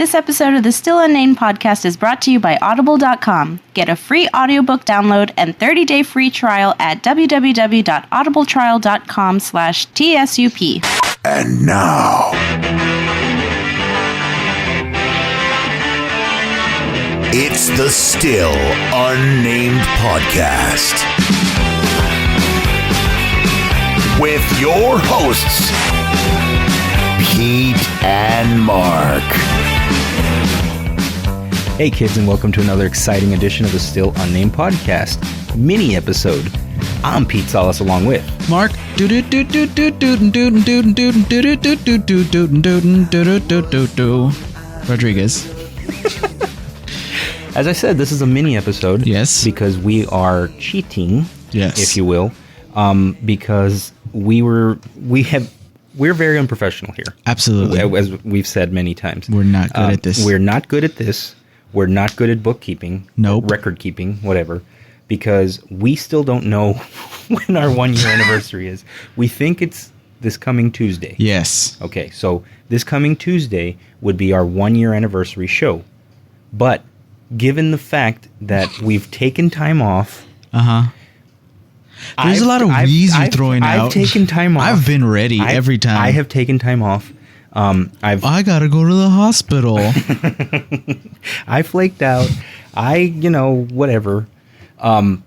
This episode of the Still Unnamed podcast is brought to you by Audible.com. Get a free audiobook download and 30-day free trial at www.audibletrial.com/TSUP. And now, it's the Still Unnamed podcast with your hosts, Pete and Mark. Hey kids, and welcome to another exciting edition of the Still Unnamed podcast mini episode. I'm Pete Salas along with Mark Rodriguez. As I said, this is a mini episode. Yes. Because we are cheating, Yes. if you will, because we're very unprofessional here. Absolutely. As we've said many times. We're not good at this. We're not good at this. We're not good at bookkeeping. Nope. Record keeping, whatever. Because we still don't know when our 1 year anniversary is. We think it's this coming Tuesday. Yes. Okay, so this coming Tuesday would be our 1 year anniversary show. But given the fact that we've taken time off... There's a lot of wheeze you're throwing out. I've taken time off. I've been ready every time. I have taken time off. I gotta go to the hospital. I flaked out. Whatever. Our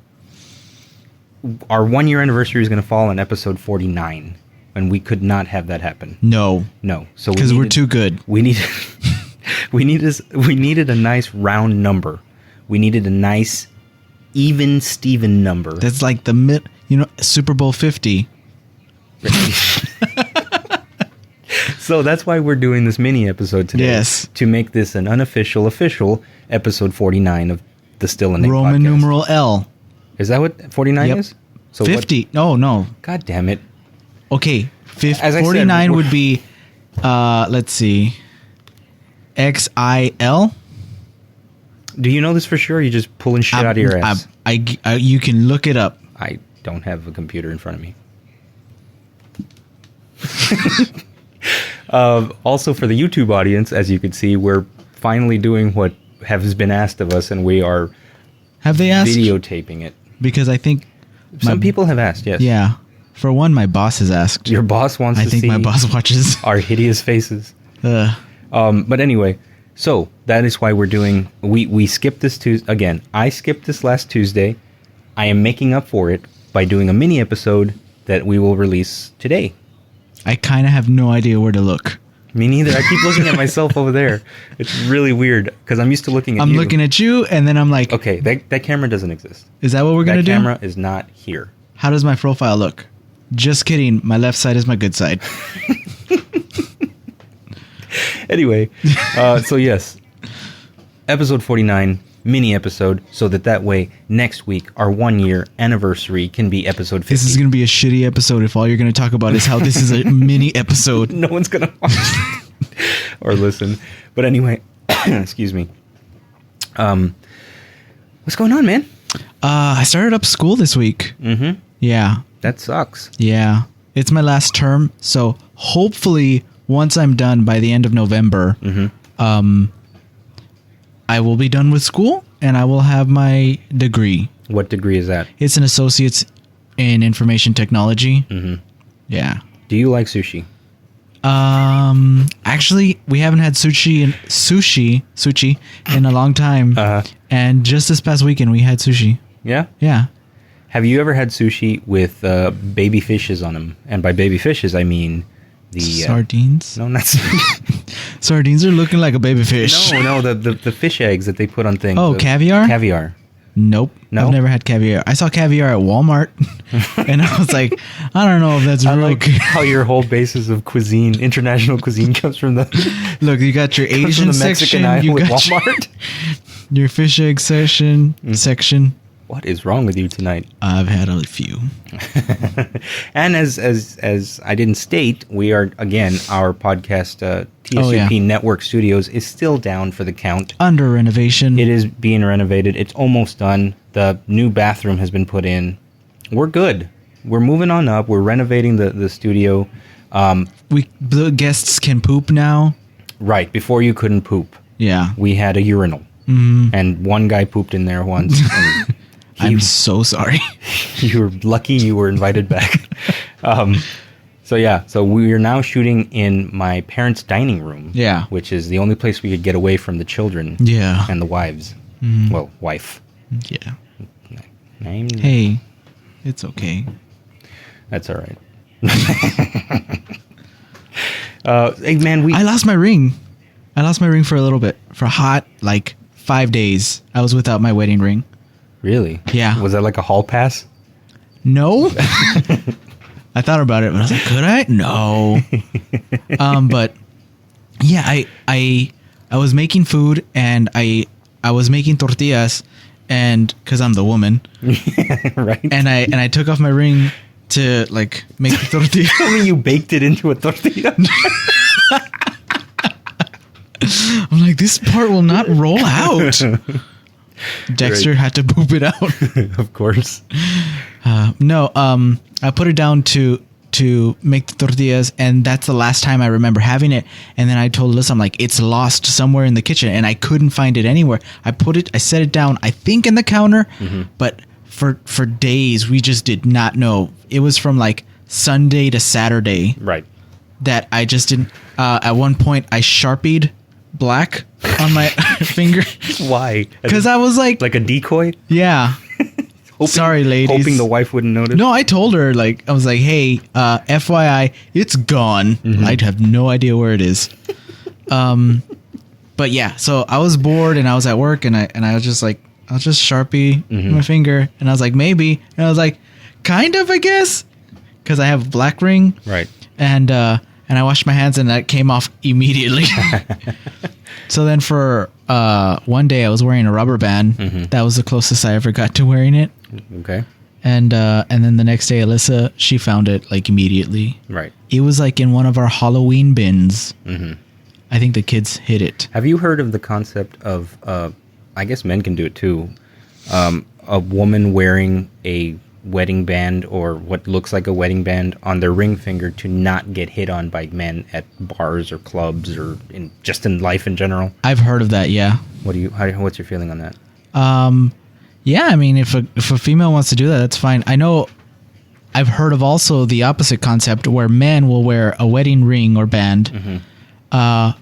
1 year anniversary is going to fall on episode 49, and we could not have that happen. No. So because we're too good. We needed a nice round number. We needed a nice even Steven number. That's like the Super Bowl 50. So that's why we're doing this mini episode today. Yes. To make this an unofficial, official episode 49 of the Still Unnamed Roman podcast. numeral L. Is that what 49 Yep. is? So 50. No. God damn it. Okay. As I 49 said, would be, let's see, XIL. Do you know this for sure? Or are you just pulling shit out of your ass? You can look it up. I don't have a computer in front of me. Also, for the YouTube audience, as you can see, we're finally doing what has been asked of us, and we are Have they asked? videotaping it. Because I think Some people have asked, yes. Yeah. For one, my boss has asked. Your boss wants I to think see my boss watches. our hideous faces. Ugh. But anyway, so that is why we're doing... We skipped this Tuesday. Again, I skipped this last Tuesday. I am making up for it by doing a mini episode that we will release today. I kind of have no idea where to look. Me neither. I keep looking at myself over there. It's really weird because I'm used to looking at you. I'm looking at you, and then I'm like... Okay, that camera doesn't exist. Is that what we're going to do? That camera is not here. How does my profile look? Just kidding. My left side is my good side. Anyway, so yes, episode 49, mini episode, so that way next week our 1 year anniversary can be episode 50. This is going to be a shitty episode if all you're going to talk about is how this is a mini episode. No one's going to watch or listen. But anyway, excuse me. What's going on, man? I started up school this week. Mm-hmm. Yeah. That sucks. Yeah. It's my last term, so hopefully once I'm done by the end of November, I will be done with school and I will have my degree. What degree is that? It's an associate's in information technology. Mm-hmm. Yeah. Do you like sushi? Actually, we haven't had sushi in a long time. And just this past weekend we had sushi. Yeah? Yeah. Have you ever had sushi with baby fishes on them? And by baby fishes, I mean the... sardines? No, not sardines. Sardines are looking like a baby fish. No, the fish eggs that they put on things. Oh, caviar? Caviar. Nope. No? I've never had caviar. I saw caviar at Walmart, and I was like, I don't know if that's I real. like how your whole basis of cuisine, international cuisine, comes from the... Look, you got your Asian the Mexican section. aisle You with got Walmart. your fish egg section. What is wrong with you tonight? I've had a few. And as I didn't state, we are, again, our podcast, TSUP Network Studios, is still down for the count. Under renovation. It is being renovated. It's almost done. The new bathroom has been put in. We're good. We're moving on up. We're renovating the studio. The guests can poop now. Right. Before you couldn't poop. Yeah. we had a urinal. And one guy pooped in there once. And I'm so sorry. you were lucky you were invited back. So we're now shooting in my parents' dining room. Yeah. Which is the only place we could get away from the children. Yeah. And the wives. Well, wife. Yeah. Name? Hey, it's okay. That's all right. Hey man, I lost my ring. I lost my ring for a little bit. For hot, 5 days. I was without my wedding ring. Really? Yeah. Was that like a hall pass? No. I thought about it, but I was like, could I? No. But yeah, I was making food and I was making tortillas, and because I'm the woman, Right. and I took off my ring to make the tortilla. Tell me you baked it into a tortilla. I'm like, this part will not roll out. Dexter had to poop it out. Of course. No, I put it down to make the tortillas, and that's the last time I remember having it. And then I told Alyssa, I'm like, it's lost somewhere in the kitchen, and I couldn't find it anywhere. I set it down, I think in the counter, but for days we just did not know. It was from Sunday to Saturday. Right. That I just didn't. At one point, I Sharpied black on my finger. Why? Because I was like a decoy? Yeah. Sorry, ladies. Hoping the wife wouldn't notice? No, I told her, I was like, hey, FYI, it's gone. I have no idea where it is. But yeah, so I was bored and I was at work and I was just like, I'll just Sharpie my finger. And I was like, maybe. And I was like, kind of, I guess. Because I have a black ring. Right. And I washed my hands and that came off immediately. So then for one day I was wearing a rubber band. That was the closest I ever got to wearing it. Okay. And then the next day Alyssa, she found it immediately. Right. It was in one of our Halloween bins. I think the kids hid it. Have you heard of the concept of, I guess men can do it too, a woman wearing a wedding band or what looks like a wedding band on their ring finger to not get hit on by men at bars or clubs or just in life in general? I've heard of that, yeah. What's your feeling on that? Yeah, I mean, if a female wants to do that, that's fine. I know I've heard of also the opposite concept where men will wear a wedding ring or band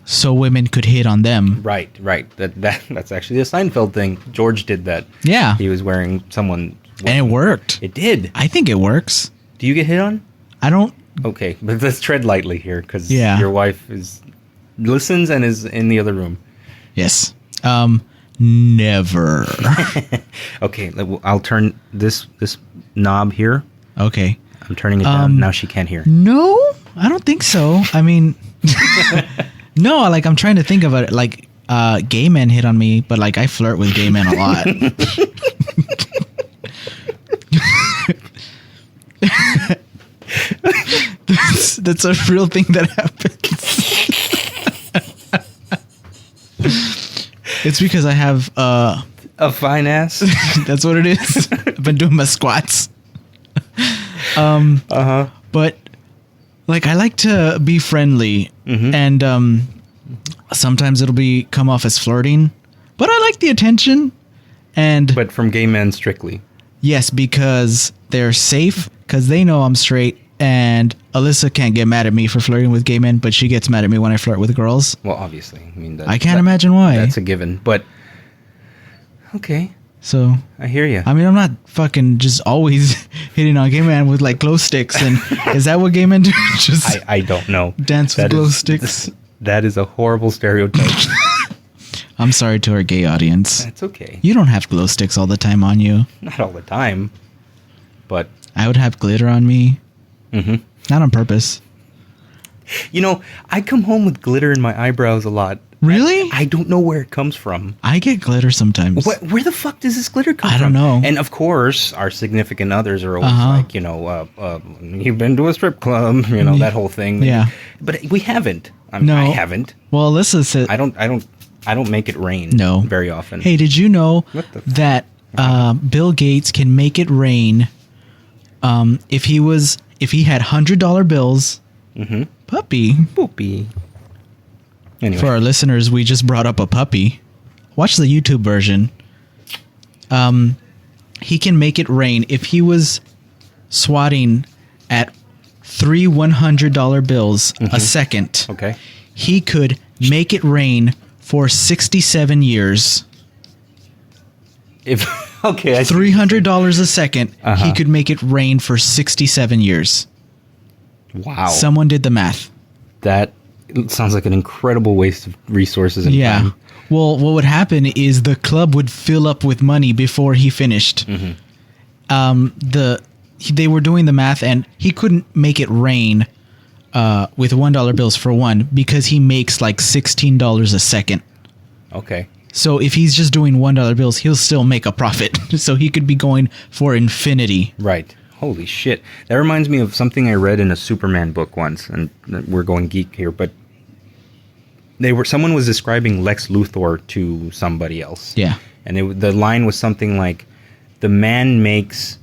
so women could hit on them. Right. That's actually a Seinfeld thing. George did that. Yeah. He was wearing someone... And it worked. It did. I think it works. Do you get hit on? I don't... Okay, but let's tread lightly here because Yeah. your wife listens and is in the other room. Yes. Never. Okay, I'll turn this knob here. Okay. I'm turning it down. Now she can't hear. No, I don't think so. I mean, no, I'm trying to think of it. Gay men hit on me, but I flirt with gay men a lot. That's a real thing that happens. It's because I have A fine ass. That's what it is. I've been doing my squats. But I like to be friendly, and sometimes it'll come off as flirting, but I like the attention. And But from gay men strictly. yes, because they're safe, because they know I'm straight, and Alyssa can't get mad at me for flirting with gay men, but she gets mad at me when I flirt with girls. Well, obviously. I mean, I can't imagine why. That's a given. But okay, So I hear you. I mean, I'm not fucking just always hitting on gay men with glow sticks. And is that what gay men do? Just I don't know. dance with glow sticks? That is a horrible stereotype. I'm sorry to our gay audience. That's okay. You don't have glow sticks all the time on you. Not all the time, but I would have glitter on me. Not on purpose. I come home with glitter in my eyebrows a lot. Really? I don't know where it comes from. I get glitter sometimes. Where the fuck does this glitter come from? I don't know. And of course, our significant others are always you've been to a strip club, that whole thing. Yeah. But we haven't. I haven't. Well, Alyssa said... I don't make it rain. No. Very often. Hey, did you know What the- that Bill Gates can make it rain if he had $100 bills? Puppy. Boopy. Anyway. For our listeners, we just brought up a puppy. Watch the YouTube version. He can make it rain. If he was swatting at 3 $100 bills a second, Okay. he could make it rain for 67 years. If okay, I see. $300 a second, Uh-huh. he could make it rain for 67 years. Wow. Someone did the math. That sounds like an incredible waste of resources and Yeah. time. Well, what would happen is the club would fill up with money before he finished. They were doing the math, and he couldn't make it rain with $1 bills for one because he makes like $16 a second. Okay. So if he's just doing $1 bills, he'll still make a profit. So he could be going for infinity. Right. Holy shit. That reminds me of something I read in a Superman book once, and we're going geek here, but someone was describing Lex Luthor to somebody else. Yeah. And the line was something like, the man makes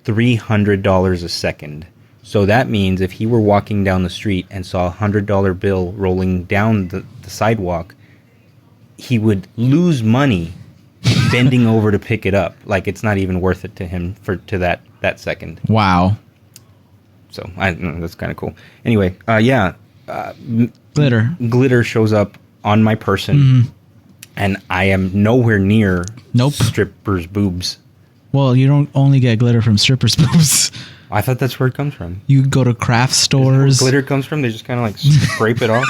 $300 a second. So that means if he were walking down the street and saw a $100 bill rolling down the sidewalk, he would lose money bending over to pick it up. Like, it's not even worth it to him to that second. Wow. So I don't know, that's kind of cool. Anyway, yeah. Glitter Shows up on my person, and I am nowhere near Nope. strippers' boobs. Well, you don't only get glitter from strippers' boobs. I thought that's where it comes from. You go to craft stores. Glitter comes from? They just kind of like scrape it off.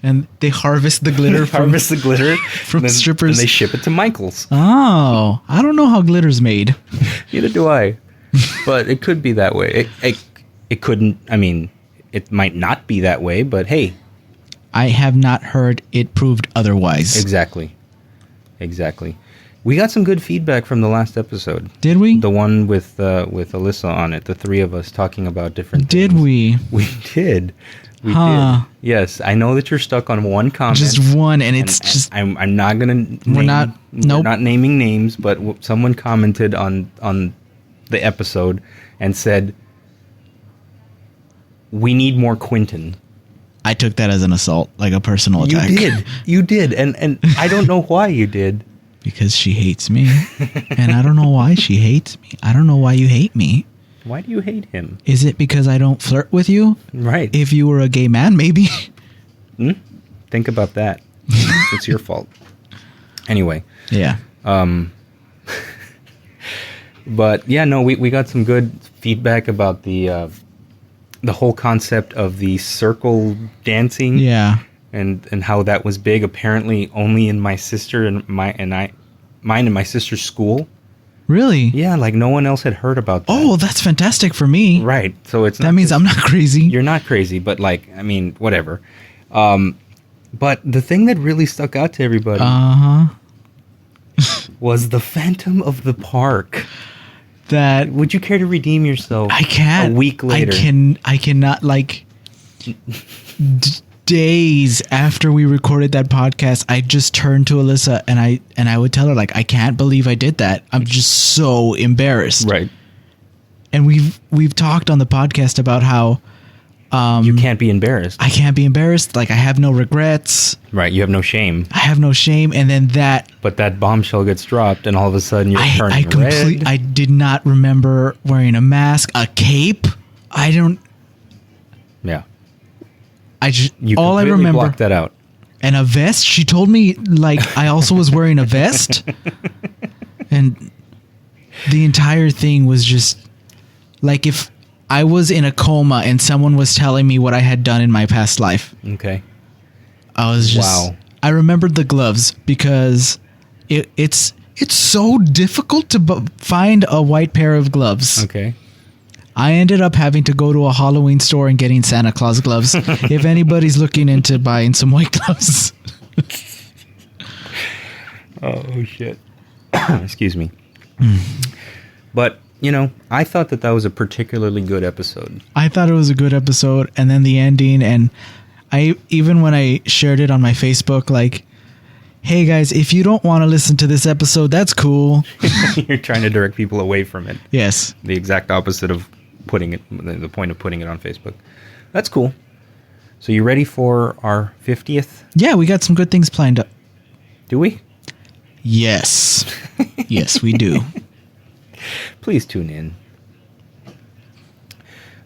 And they harvest the glitter Harvest the glitter from strippers. and they ship it to Michael's. Oh, I don't know how glitter's made. Neither do I. But it could be that way. It couldn't. I mean, it might not be that way. But hey, I have not heard it proved otherwise. exactly. We got some good feedback from the last episode. Did we? The one with Alyssa on it. The three of us talking about different. Did things. we? We did. We Huh. did. Yes, I know that you're stuck on one comment. Just one, and it's just I'm not gonna. We're not- nope. We're not naming names, but someone commented on the episode and said, "We need more Quentin." I took that as an assault, like a personal attack. You did, and I don't know why you did. Because she hates me. And I don't know why she hates me. I don't know why you hate me. Why do you hate him? Is it because I don't flirt with you? Right. If you were a gay man, maybe. Think about that. It's your fault. Anyway. Yeah. But yeah, no, we got some good feedback about the whole concept of the circle dancing. Yeah. And how that was big. Apparently, only in my sister and mine and my sister's school. Really? Yeah, like no one else had heard about that. Oh, that's fantastic for me. Right. So it's That means I'm not crazy. You're not crazy, but like, I mean, whatever. But the thing that really stuck out to everybody was the Phantom of the Park. That Would you care to redeem yourself? I can't. A week later. I cannot, like, days after we recorded that podcast, I just turned to Alyssa and I would tell her, like, I can't believe I did that. I'm just so embarrassed. Right. And we've talked on the podcast about how You can't be embarrassed. I can't be embarrassed. Like, I have no regrets. Right. You have no shame. I have no shame. And then But that bombshell gets dropped, and all of a sudden you're turning red. I did not remember wearing a mask, a cape. Yeah. All You I completely remember, blocked that out. and a vest. She told me, like, I also was wearing a vest. And the entire thing was just like if I was in a coma and someone was telling me what I had done in my past life. Okay. I was just, Wow. I remembered the gloves because it's so difficult to find a white pair of gloves. Okay. I ended up having to go to a Halloween store and getting Santa Claus gloves. If anybody's looking into buying some white gloves. Oh, shit. Excuse me. But, you know, I thought that was a particularly good episode. I thought it was a good episode, and then the ending, and even when I shared it on my Facebook, like, hey guys, if you don't want to listen to this episode, that's cool. You're trying to direct people away from it. Yes. The exact opposite of putting it, the point of putting it on Facebook. That's cool. So you ready for our 50th? Yeah, we got some good things planned up. Do we? Yes. Yes, we do. Please tune in.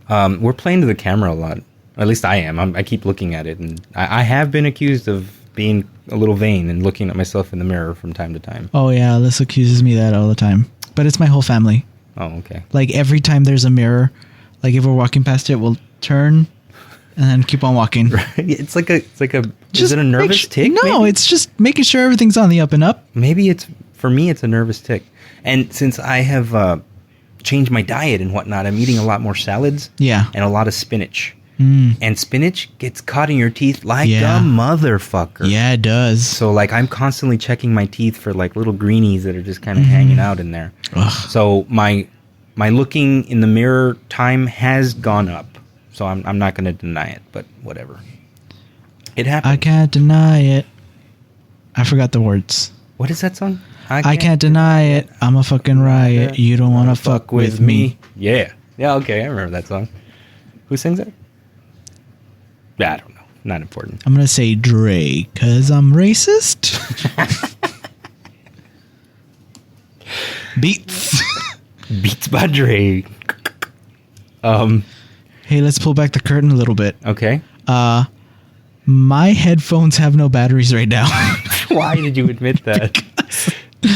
We're playing to the camera a lot. At least I am. I keep looking at it, and I have been accused of being a little vain and looking at myself in the mirror from time to time. Oh, yeah, Alyssa accuses me of that all the time. But it's my whole family. Oh, okay. Like, every time there's a mirror, like, if we're walking past it, we'll turn and then keep on walking. It's like a. Is it a nervous tick? No, maybe? it's just making sure everything's on the up and up. Maybe for me, it's a nervous tick. And since I have changed my diet and whatnot, I'm eating a lot more salads. Yeah. And a lot of spinach. And spinach gets caught in your teeth like a motherfucker. Yeah, it does. So, like, I'm constantly checking my teeth for, like, little greenies that are just kind of hanging out in there. Ugh. So, my looking in the mirror time has gone up. So, I'm not going to deny it, but whatever. It happens. I can't deny it. I forgot the words. What is that song? I can't deny it. I'm a fucking riot. You don't want to fuck with me. Yeah. Yeah, okay. I remember that song. Who sings it? I don't know. Not important. I'm going to say Dre, because I'm racist. Beats. Beats by Dre. Hey, let's pull back the curtain a little bit. Okay. My headphones have no batteries right now. Why did you admit that?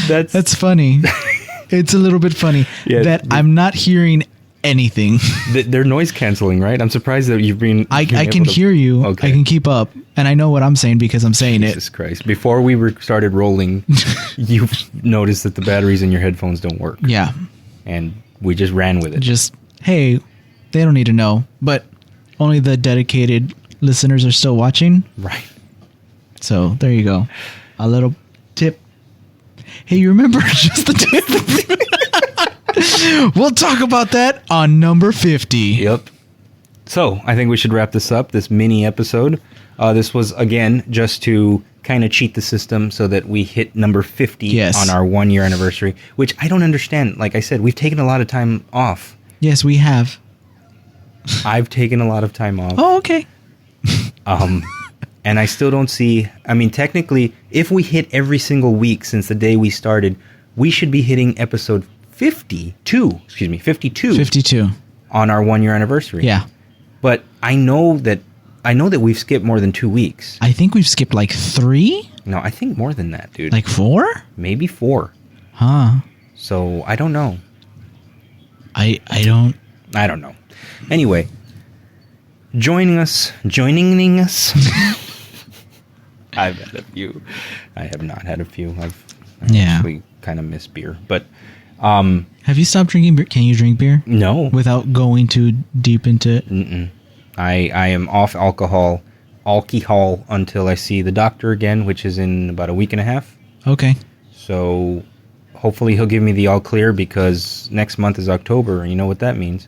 That's funny. It's a little bit funny that I'm not hearing anything. They're noise canceling, right? I'm surprised that you've been. I can hear you. Okay. I can keep up, and I know what I'm saying because I'm saying Jesus Christ! Before we started rolling, you noticed that the batteries in your headphones don't work. Yeah, and we just ran with it. Just hey, they don't need to know, but only the dedicated listeners are still watching. Right. So there you go. A little tip. Hey, you remember just the tip? We'll talk about that on number 50. Yep. So I think we should wrap this up, this mini episode. This was, again, just to kind of cheat the system so that we hit number 50 on our 1 year anniversary, which I don't understand. Like I said, we've taken a lot of time off. Yes, we have. I've taken a lot of time off. Oh, okay. And I still don't see... I mean, technically, if we hit every single week since the day we started, we should be hitting episode 52 on our 1 year anniversary. Yeah. But I know that we've skipped more than 2 weeks. I think we've skipped like 3? No, I think more than that, dude. Like 4? Maybe 4. Huh. So, I don't know. I don't know. Anyway, joining us. I've had a few. I have not had a few. I've actually kind of missed beer, but have you stopped drinking beer? Can you drink beer? No. Without going too deep into it? Mm-mm. I am off alcohol until I see the doctor again, which is in about a week and a half. Okay. So hopefully he'll give me the all clear because next month is October, and you know what that means.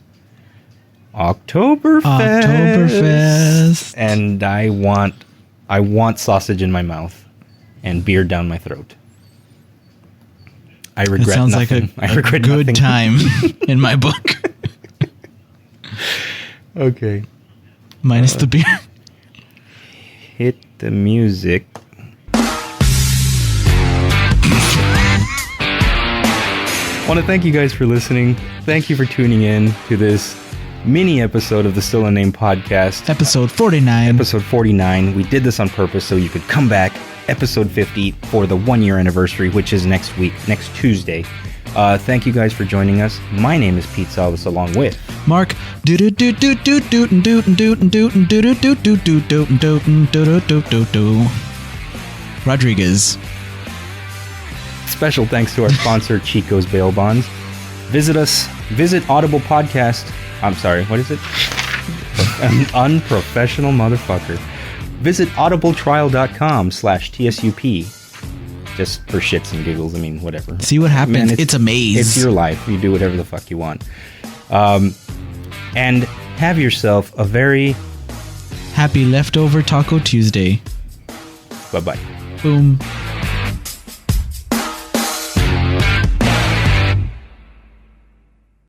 Oktoberfest. And I want sausage in my mouth and beer down my throat. I regret sounds nothing. like a good nothing. time in my book. Okay. Minus the beer. Hit the music. I want to thank you guys for listening. Thank you for tuning in to this mini episode of the Still Unnamed podcast. Episode 49. Episode 49. We did this on purpose so you could come back. Episode 50 for the 1 year anniversary, which is next Tuesday. Thank you guys for joining us. My name is Pete Salvis, along with Mark Rodriguez. Special thanks to our sponsor, Chico's Bail Bonds. Visit Audible Podcast. I'm sorry, what is it? An unprofessional motherfucker. Visit audibletrial.com/TSUP. Just for shits and giggles. I mean, whatever. See what happens. Man, it's a maze. It's your life. You do whatever the fuck you want. And have yourself a very happy leftover Taco Tuesday. Bye-bye. Boom.